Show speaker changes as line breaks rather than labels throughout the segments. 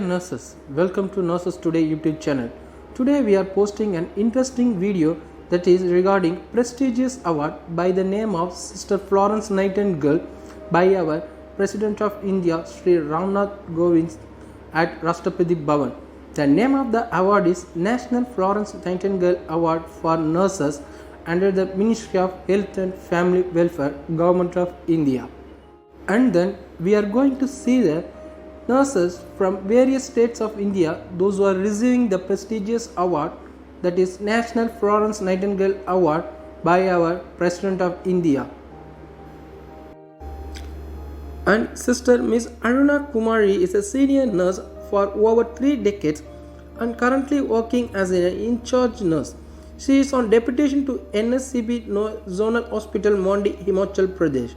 nurses, welcome to Nurses Today YouTube channel. Today we are posting an interesting video that is regarding prestigious award by the name of Sister Florence Nightingale by our President of India Sri Ramnath Kovind at Rashtrapati Bhavan. The name of the award is National Florence Nightingale Award for Nurses under the Ministry of Health and Family Welfare, Government of India. And then we are going to see the nurses from various states of India, those who are receiving the prestigious award, that is National Florence Nightingale Award by our President of India. And Sister Miss Aruna Kumari is a senior nurse for over 3 decades and currently working as an in-charge nurse. She is on deputation to NSCB Zonal Hospital, Mandi, Himachal Pradesh.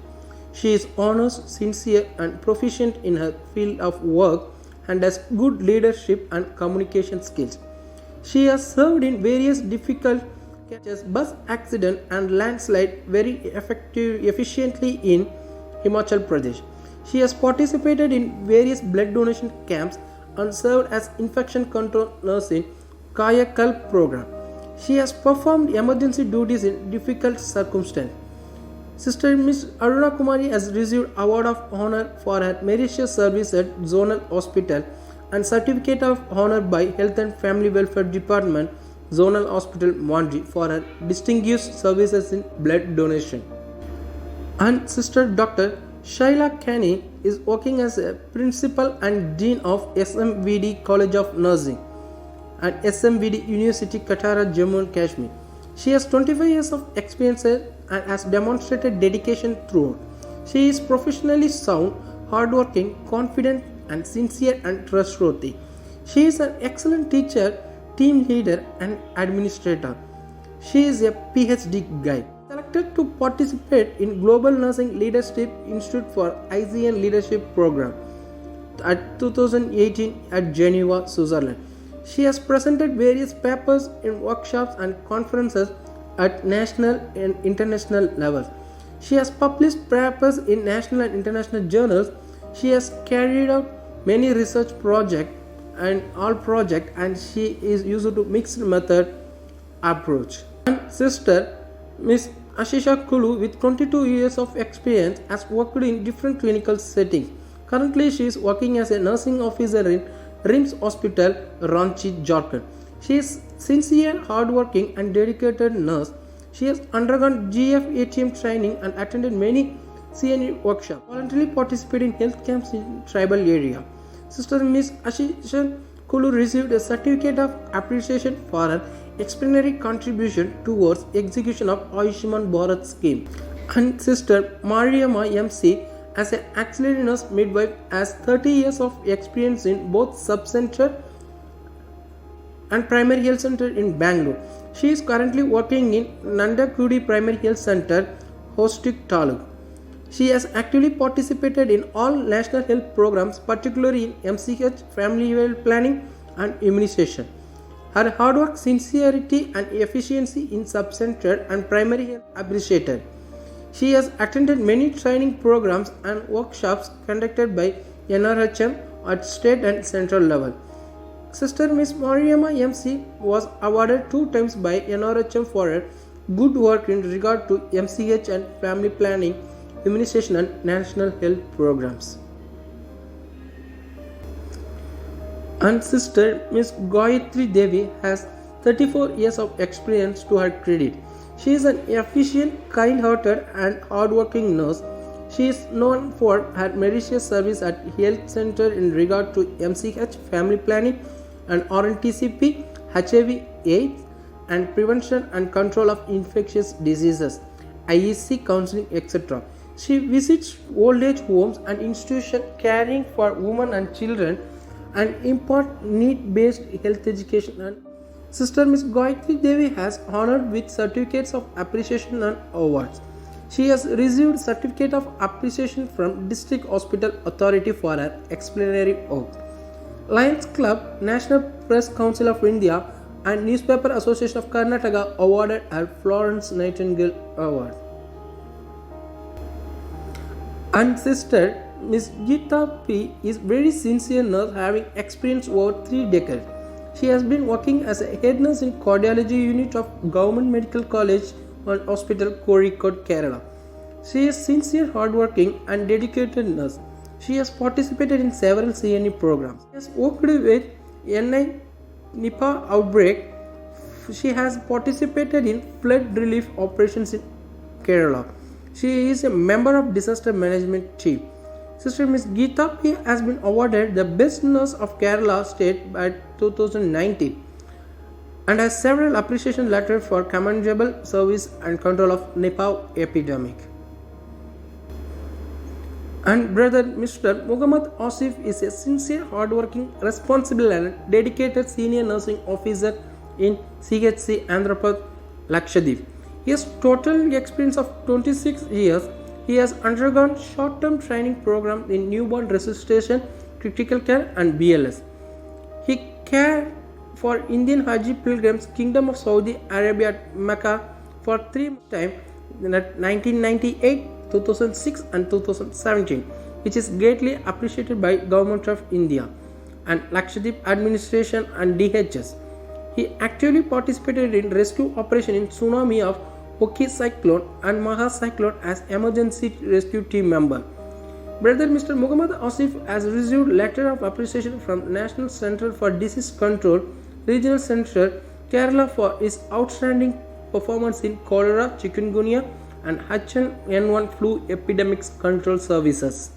She is honest, sincere and proficient in her field of work and has good leadership and communication skills. She has served in various difficult cases, bus accident and landslide very efficiently in Himachal Pradesh. She has participated in various blood donation camps and served as infection control nurse in Kaya Kalp program. She has performed emergency duties in difficult circumstances. Sister Miss Aruna Kumari has received Award of Honor for her meritorious service at Zonal Hospital and Certificate of Honor by Health and Family Welfare Department, Zonal Hospital, Mandi for her distinguished services in blood donation. And Sister Dr. Shaila Kani is working as a Principal and Dean of SMVD College of Nursing at SMVD University, Katara, Jammu and Kashmir. She has 25 years of experience and has demonstrated dedication throughout. She is professionally sound, hardworking, confident and sincere and trustworthy. She is an excellent teacher, team leader and administrator. She is a PhD guide. Selected to participate in Global Nursing Leadership Institute for ICN Leadership Program at 2018 at Geneva, Switzerland. She has presented various papers in workshops and conferences at national and international levels. She has published papers in national and international journals. She has carried out many research projects and she is used to mixed method approach. And Sister Miss Ashisha Kulu with 22 years of experience has worked in different clinical settings. Currently she is working as a nursing officer in RIMS Hospital, Ranchi, Jharkhand. She is sincere, hardworking and dedicated nurse. She has undergone GF-ATM training and attended many CNE workshops. Voluntarily participated in health camps in tribal area. Sister Miss Ashisha Kulu received a certificate of appreciation for her exemplary contribution towards execution of Ayushman Bharat scheme. And Sister Mariamma MC as an auxiliary nurse midwife has 30 years of experience in both sub-center and primary health center in Bangalore. She is currently working in Nandakudi Primary Health Center, Hostik Taluk. She has actively participated in all national health programs, particularly in MCH, family health planning and immunization. Her hard work, sincerity and efficiency in sub-center and primary health appreciated. She has attended many training programs and workshops conducted by NRHM at state and central level. Sister Miss Mariamma MC was awarded 2 times by NRHM for her good work in regard to MCH and family planning, immunization and national health programs. And Sister Miss Gayatri Devi has 34 years of experience to her credit. She is an efficient, kind-hearted and hard-working nurse. She is known for her meritorious service at health center in regard to MCH, family planning and RNTCP, HIV/AIDS and prevention and control of infectious diseases, IEC counseling, etc. She visits old age homes and institutions caring for women and children and impart need-based health education. And Sister Miss Gayatri Devi has honored with certificates of appreciation and awards. She has received certificate of appreciation from District Hospital Authority for her exemplary work. Lions Club, National Press Council of India and Newspaper Association of Karnataka awarded her Florence Nightingale Award. And Sister Miss Geeta P is very sincere nurse having experience over 3 decades. She has been working as a head nurse in cardiology unit of Government Medical College and Hospital Kozhikode, Kerala. She is sincere, hardworking and dedicated nurse. She has participated in several CNE programs. She has worked with NI Nipah outbreak. She has participated in flood relief operations in Kerala. She is a member of disaster management team. Sister Miss Geeta P has been awarded the Best Nurse of Kerala State by 2019 and has several appreciation letters for commendable service and control of Nipah epidemic. And brother Mr. Muhammad Asif is a sincere, hardworking, responsible and dedicated senior nursing officer in CHC Andhra Pradesh, Lakshadweep. He has total experience of 26 years. He has undergone short-term training program in newborn resuscitation, critical care and BLS. He cared for Indian Haji pilgrims, Kingdom of Saudi Arabia at Mecca for 3 times in 1998, 2006 and 2017, which is greatly appreciated by Government of India and Lakshadweep administration and DHS. He actively participated in rescue operation in tsunami of Oki cyclone and Maha cyclone as emergency rescue team member. Brother Mr. Muhammad Asif has received letter of appreciation from National Center for Disease Control, Regional Center, Kerala for his outstanding performance in cholera, chikungunya and H1N1 flu epidemics control services.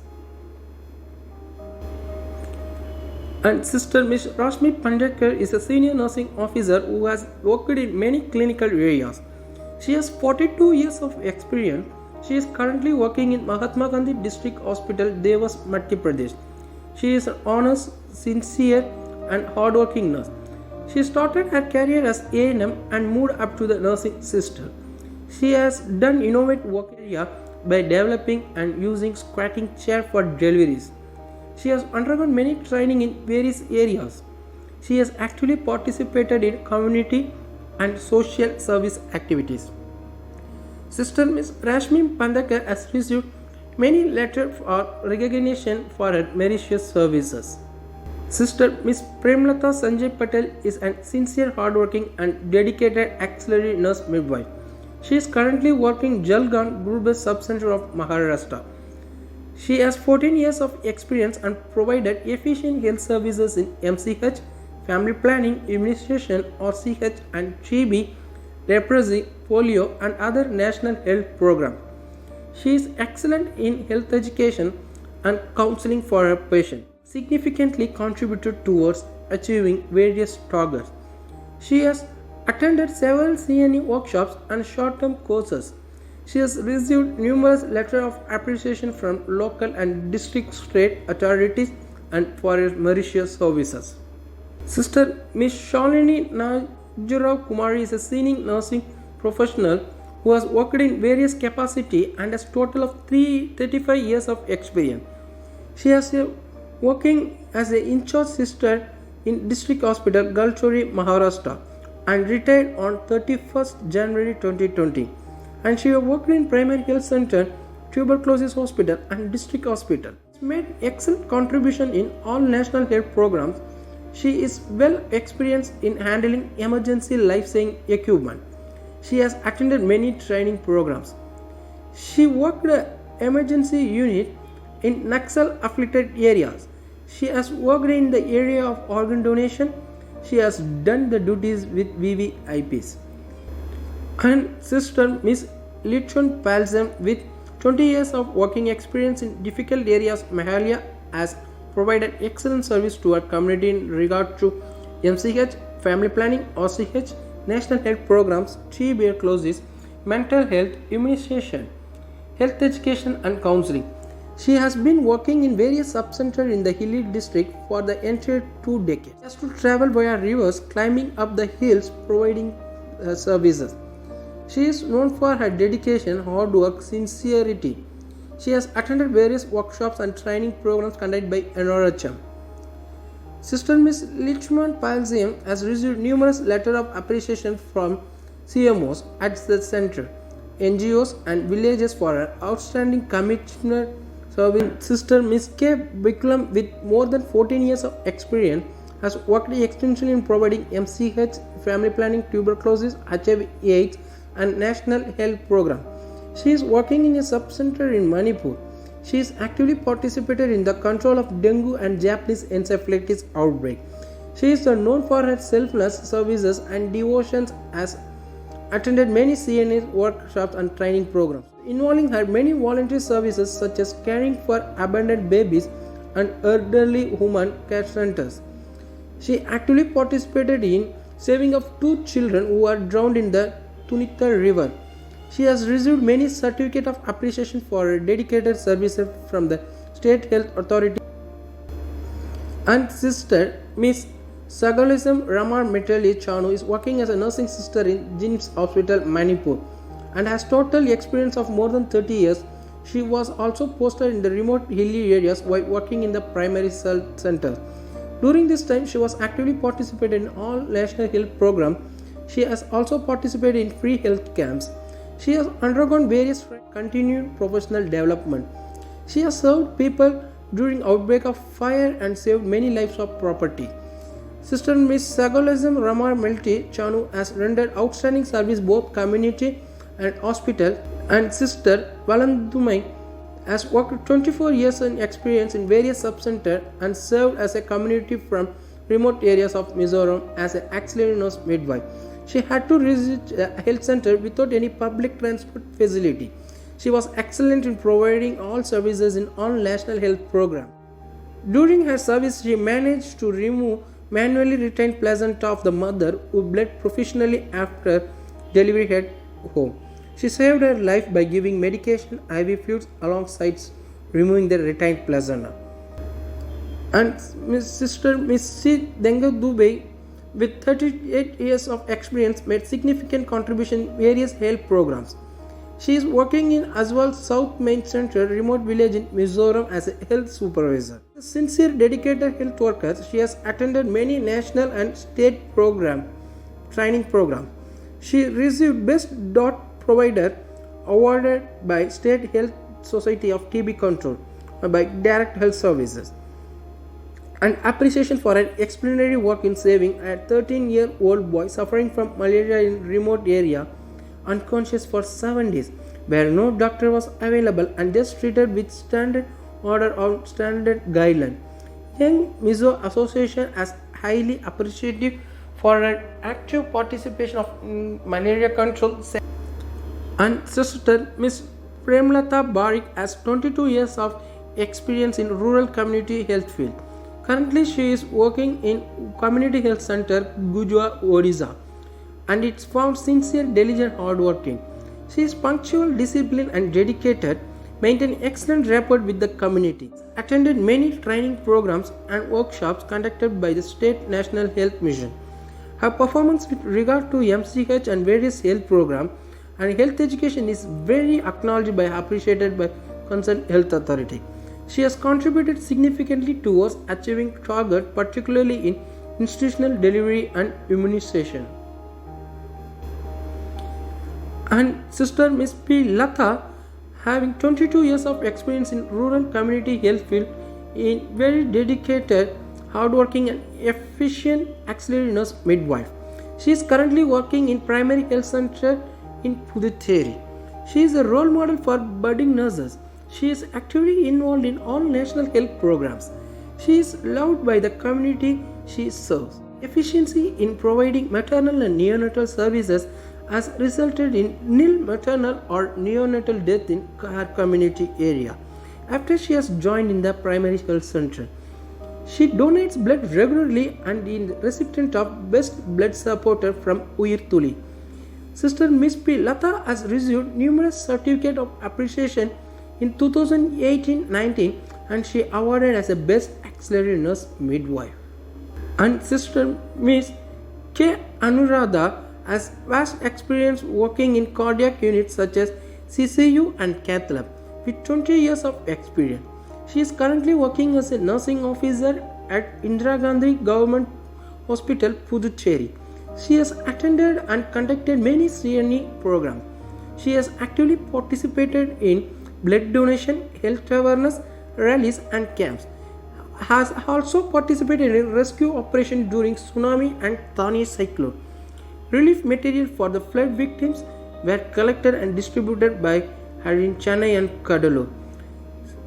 And Sister Ms. Rashmi Pandekar is a senior nursing officer who has worked in many clinical areas. She has 42 years of experience. She is currently working in Mahatma Gandhi District Hospital, Devas, Madhya Pradesh. She is an honest, sincere and hardworking nurse. She started her career as A&M and moved up to the nursing sister. She has done innovative work area by developing and using squatting chair for deliveries. She has undergone many training in various areas. She has actively participated in community and social service activities. Sister Ms. Rashmi Pandekar has received many letters of recognition for her meritorious services. Sister Ms. Premlata Sanjay Patel is a sincere, hardworking and dedicated auxiliary nurse midwife. She is currently working Jalgaon Gurbaz Sub-Center of Maharashtra. She has 14 years of experience and provided efficient health services in MCH, family planning, immunization, RCH and TB, leprosy, polio and other national health programs. She is excellent in health education and counseling for her patients. Significantly contributed towards achieving various targets. She has attended several CNE workshops and short-term courses. She has received numerous letters of appreciation from local and district state authorities and for her meritorious services. Sister Ms. Shalini Najurao Kumari is a senior nursing professional who has worked in various capacity and has total of 35 years of experience. She has working as an in-charge sister in District Hospital, Galchori, Maharashtra and retired on 31st January 2020. And she worked in Primary Health Center, Tuberculosis Hospital and District Hospital. She made excellent contribution in all national health programs. She is well experienced in handling emergency life-saving equipment. She has attended many training programs. She worked in emergency unit in Naxal afflicted areas. She has worked in the area of organ donation. She has done the duties with VVIPs. And Sister Miss Lichun Palsam with 20 years of working experience in difficult areas Meghalaya has provided excellent service to our community in regard to MCH, family planning, RCH, national health programs, tuberculosis, mental health, immunization, health education and counseling. She has been working in various sub-centers in the hilly district for the entire 2 decades. She has to travel via rivers, climbing up the hills, providing services. She is known for her dedication, hard work, sincerity. She has attended various workshops and training programs conducted by NRHM. Sister Miss Lichman Palzium has received numerous letters of appreciation from CMOs at the center, NGOs and villages for her outstanding commitment, serving Sister Miss K. Bikram, with more than 14 years of experience, has worked extensively in providing MCH, family planning, tuberculosis, HIV/AIDS, and national health program. She is working in a sub-center in Manipur. She is actively participated in the control of dengue and Japanese encephalitis outbreak. She is known for her selfless services and devotions, as attended many CNA workshops and training programs, involving her many voluntary services such as caring for abandoned babies and elderly women care centers. She actively participated in saving of 2 children who were drowned in the Tunita River. She has received many certificates of appreciation for her dedicated services from the State Health Authority. And Sister Miss Sagalism Ramar Metali Chanu is working as a nursing sister in Jims Hospital, Manipur, and has total experience of more than 30 years. She was also posted in the remote hilly areas while working in the primary health center. During this time, she was actively participated in all national health programs. She has also participated in free health camps. She has undergone various continued professional development. She has served people during outbreak of fire and saved many lives of property. Sister Miss Sagalism Ramar Melti Chanu has rendered outstanding service both community and hospital, and Sister Valandumai has worked 24 years in experience in various sub-centers and served as a community from remote areas of Mizoram as an auxiliary nurse midwife. She had to visit a health center without any public transport facility. She was excellent in providing all services in all national health programs. During her service, she managed to remove manually retained placenta of the mother who bled professionally after delivery at home. She saved her life by giving medication, IV fluids alongside removing the retained placenta. And Sister Miss C. Denga Dubey, with 38 years of experience, made significant contribution in various health programs. She is working in Aswal South Main Center, remote village in Mizoram, as a health supervisor. A sincere, dedicated health worker, she has attended many national and state training programs. She received Best Dot Provider awarded by State Health Society of TB Control by Direct Health Services, and appreciation for her exemplary work in saving a 13-year-old boy suffering from malaria in remote area, unconscious for 7 days, where no doctor was available, and just treated with standard order or standard guideline. Young Mizo Association is highly appreciative for her active participation of malaria control. And Sister Miss Premlata Barik has 22 years of experience in rural community health field. Currently, she is working in Community Health Center, Gujwa, Odisha, and it's found sincere, diligent, hardworking. She is punctual, disciplined, and dedicated, maintaining excellent rapport with the community. Attended many training programs and workshops conducted by the State National Health Mission. Her performance with regard to MCH and various health programs and health education is very acknowledged by appreciated by concerned health authority. She has contributed significantly towards achieving target, particularly in institutional delivery and immunization. And Sister Miss P. Lata, having 22 years of experience in rural community health field, in very dedicated, hardworking and efficient auxiliary nurse midwife. She is currently working in primary health center in Puducherry. She is a role model for budding nurses. She is actively involved in all national health programs. She is loved by the community she serves. Efficiency in providing maternal and neonatal services has resulted in nil maternal or neonatal death in her community area after she has joined in the primary health center. She donates blood regularly and is the recipient of Best Blood Supporter from Uyir Tuli. Sister Miss P. Lata has received numerous certificates of appreciation in 2018-19, and she awarded as a Best Auxiliary Nurse Midwife. And Sister Miss K. Anuradha has vast experience working in cardiac units such as CCU and Cath Lab with 20 years of experience. She is currently working as a nursing officer at Indira Gandhi Government Hospital, Puducherry. She has attended and conducted many CNE programs. She has actively participated in blood donation, health awareness, rallies, and camps. Has also participated in rescue operations during tsunami and Thani cyclone. Relief material for the flood victims were collected and distributed by her in Chennai and Kadalur.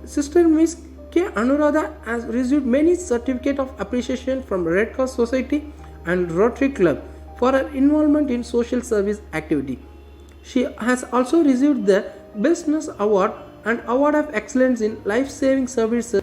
Sister Miss K. Anuradha has received many certificates of appreciation from Red Cross Society and Rotary Club for her involvement in social service activity. She has also received the Best Nurse Award and Award of Excellence in Life Saving Services.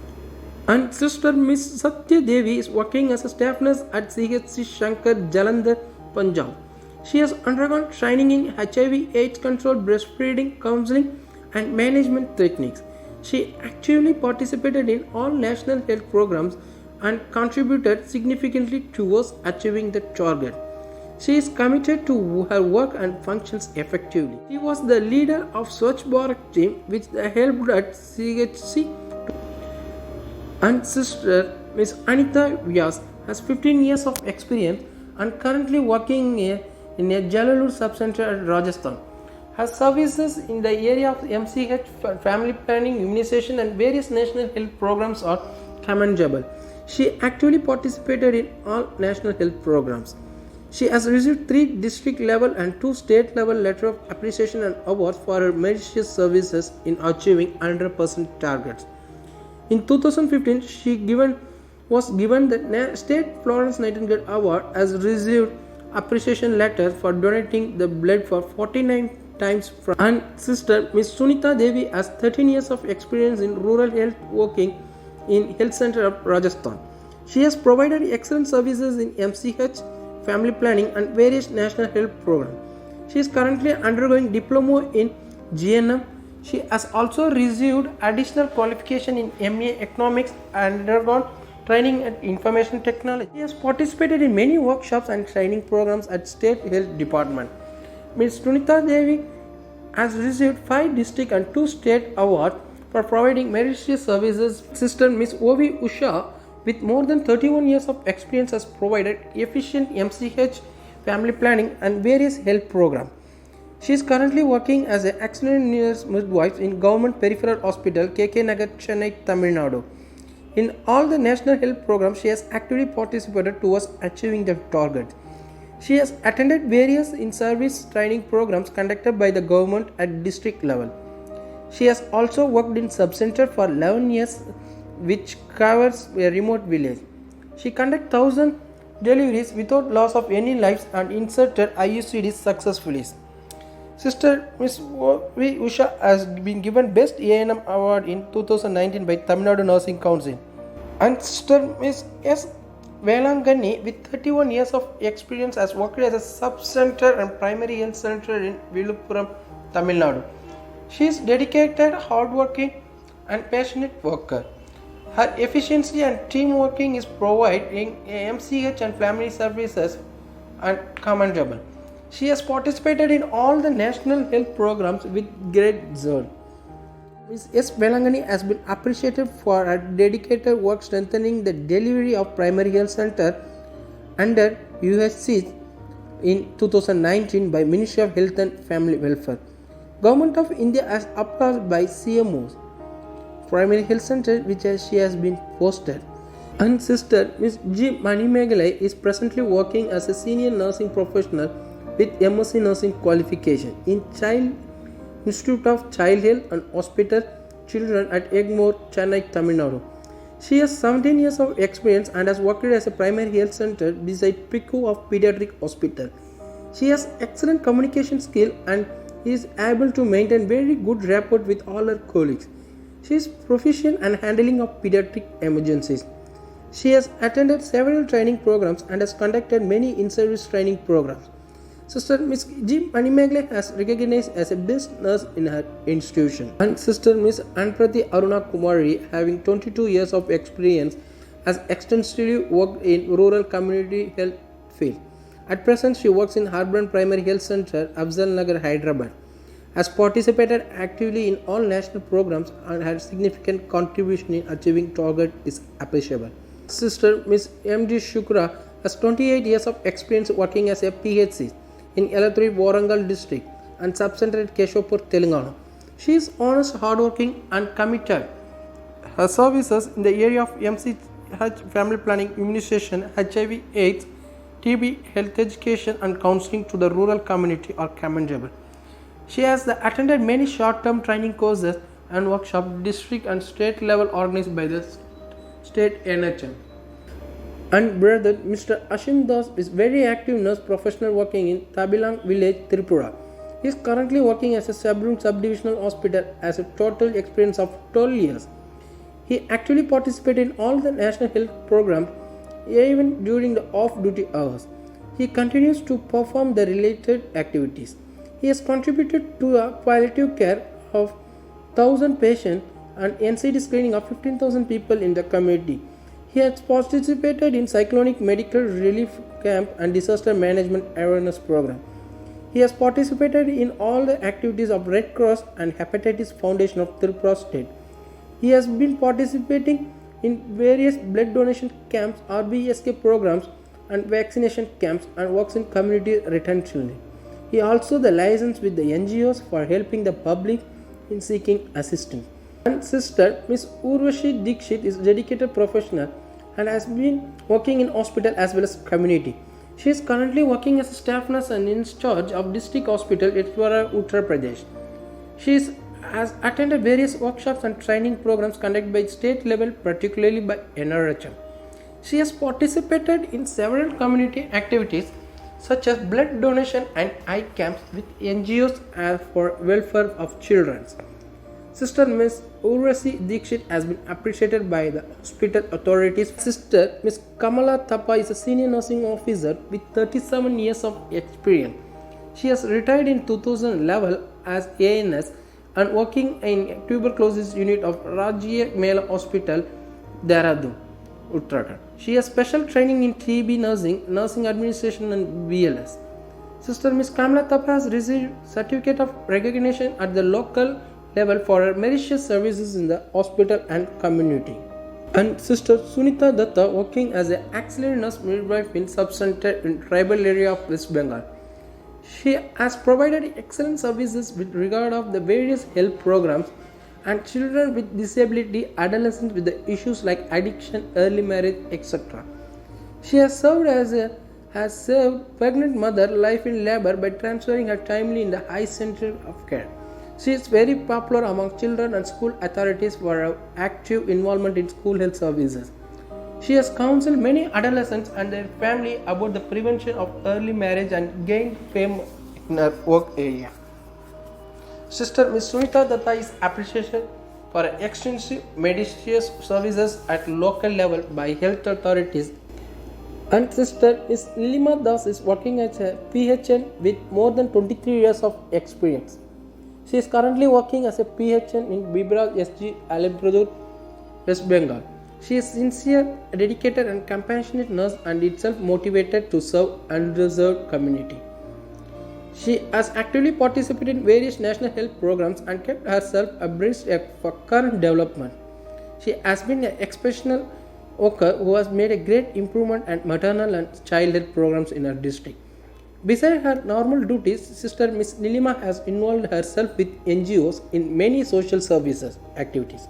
And Sister Miss Satya Devi is working as a staff nurse at CHC Shankar Jalandhar, Punjab. She has undergone training in HIV/AIDS control, breastfeeding, counseling, and management techniques. She actively participated in all national health programs and contributed significantly towards achieving the target. She is committed to her work and functions effectively. She was the leader of Swachh Bharat team which helped at CHC. And Sister Miss Anita Vyas has 15 years of experience and currently working in a Jalalur subcenter at Rajasthan. Her services in the area of MCH, family planning, immunization, and various national health programs are commendable. She actively participated in all national health programs. She has received 3 district level and 2 state level letters of appreciation and awards for her meritorious services in achieving 100% targets. In 2015, she was given the State Florence Nightingale Award as received appreciation letter for donating the blood for 49 times from. And Sister Miss Sunita Devi has 13 years of experience in rural health working in Health Center of Rajasthan. She has provided excellent services in MCH, family planning, and various national health programs. She is currently undergoing diploma in GNM. She has also received additional qualification in MA Economics and undergone training in information technology. She has participated in many workshops and training programs at State Health Department. Ms. Sunita Devi has received 5 district and 2 state awards for providing meritorious services. Sister Ms. Ovi Usha, with more than 31 years of experience, has provided efficient MCH, family planning, and various health programs. She is currently working as an accident nurse midwife in Government Peripheral Hospital, KK Nagar, Chennai, Tamil Nadu. In all the national health programs, she has actively participated towards achieving the target. She has attended various in-service training programs conducted by the government at district level. She has also worked in subcenter for 11 years, which covers a remote village. She conducted 1,000 deliveries without loss of any lives and inserted IUCDs successfully. Sister Miss V. Usha has been given Best A&M Award in 2019 by Tamil Nadu Nursing Council. And Sister Miss S. Velangani, with 31 years of experience, has worked as a sub-center and primary health center in Viluppuram, Tamil Nadu. She is dedicated, hardworking, and passionate worker. Her efficiency and team working is providing MCH and family services and commendable. She has participated in all the national health programs with great zeal. Ms. S. Velangani has been appreciated for her dedicated work strengthening the delivery of primary health center under UHC in 2019 by Ministry of Health and Family Welfare. Government of India has approved by CMOs primary health center which she has been posted. And Sister Ms. G. Manimegalai is presently working as a senior nursing professional with MSc nursing qualification in Child Institute of Child Health and Hospital Children at Egmore, Chennai, Tamil Nadu. She has 17 years of experience and has worked as a primary health center beside PICU of Pediatric Hospital. She has excellent communication skill and is able to maintain very good rapport with all her colleagues. She is proficient in handling of pediatric emergencies. She has attended several training programs and has conducted many in-service training programs. Sister Ms. G. Manimegalai has recognized as a best nurse in her institution. And Sister Ms. Anprati Aruna Kumari, having 22 years of experience, has extensively worked in rural community health field. At present, she works in Harbour Primary Health Center, Afzal Nagar, Hyderabad. Has participated actively in all national programs and had significant contribution in achieving target is appreciable. Sister Ms. M.D. Shukra has 28 years of experience working as a PHC in Elathuri, Warangal district and subcenter at Keshopur, Telangana. She is honest, hardworking, and committed. Her services in the area of MCH, family planning, immunization, HIV/AIDS, TB, health education, and counseling to the rural community are commendable. She has attended many short-term training courses and workshops, district and state level organized by the state NHM. And brother Mr. Ashim Das is very active nurse professional working in Tabilang village, Tripura. He is currently working as a subdivisional hospital as a total experience of 12 years. He actually participated in all the national health programs even during the off-duty hours. He continues to perform the related activities. He has contributed to a palliative care of 1,000 patients and NCD screening of 15,000 people in the community. He has participated in cyclonic medical relief camp and disaster management awareness program. He has participated in all the activities of Red Cross and Hepatitis Foundation of Tripura State. He has been participating in various blood donation camps, RBSK programs and vaccination camps and works in community retention. He also the license with the NGOs for helping the public in seeking assistance. And sister Miss Urvashi Dikshit is dedicated professional and has been working in hospital as well as community. She is currently working as a staff nurse and in charge of district hospital Etwara, Uttar Pradesh. Has attended various workshops and training programs conducted by state level, particularly by NRHM. She has participated in several community activities such as blood donation and eye camps with NGOs for welfare of children. Sister Miss Urvashi Dikshit has been appreciated by the hospital authorities. Sister Miss Kamala Thapa is a senior nursing officer with 37 years of experience. She has retired in 2011 as ANS and working in tuberculosis unit of Rajya Mela Hospital, Dehradun, Uttarakhand. She has special training in TB nursing, nursing administration and BLS. Sister Miss Kamala Thapa has received certificate of recognition at the local level for her meritorious services in the hospital and community. And Sister Sunita Datta working as an auxiliary nurse midwife in sub-center in tribal area of West Bengal. She has provided excellent services with regard of the various health programs and children with disability, adolescents with the issues like addiction, early marriage, etc. She has served pregnant mother life in labor by transferring her timely in the high center of care. She is very popular among children and school authorities for her active involvement in school health services. She has counseled many adolescents and their family about the prevention of early marriage and gained fame in her work area. Sister Ms. Sunita Datta is appreciated for her extensive meritorious services at local level by health authorities. And Sister Ms. Nilima Das is working as a PHN with more than 23 years of experience. She is currently working as a PHN in Bibra SG Alipudur, West Bengal. She is sincere, dedicated and compassionate nurse and itself motivated to serve underserved community. She has actively participated in various national health programs and kept herself abreast of current development. She has been an exceptional worker who has made a great improvement in maternal and child health programs in her district. Besides her normal duties, Sister Miss Nilima has involved herself with NGOs in many social services activities,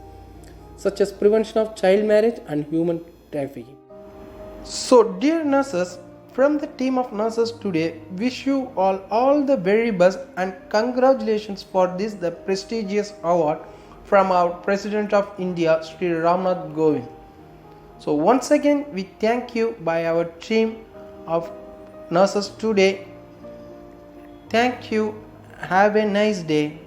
such as prevention of child marriage and human trafficking. So, dear nurses, from the team of nurses today, wish you all the very best and congratulations for this the prestigious award from our President of India, Sri Ramnath Kovind. So, once again, we thank you by our team of nurses today. Thank you. Have a nice day.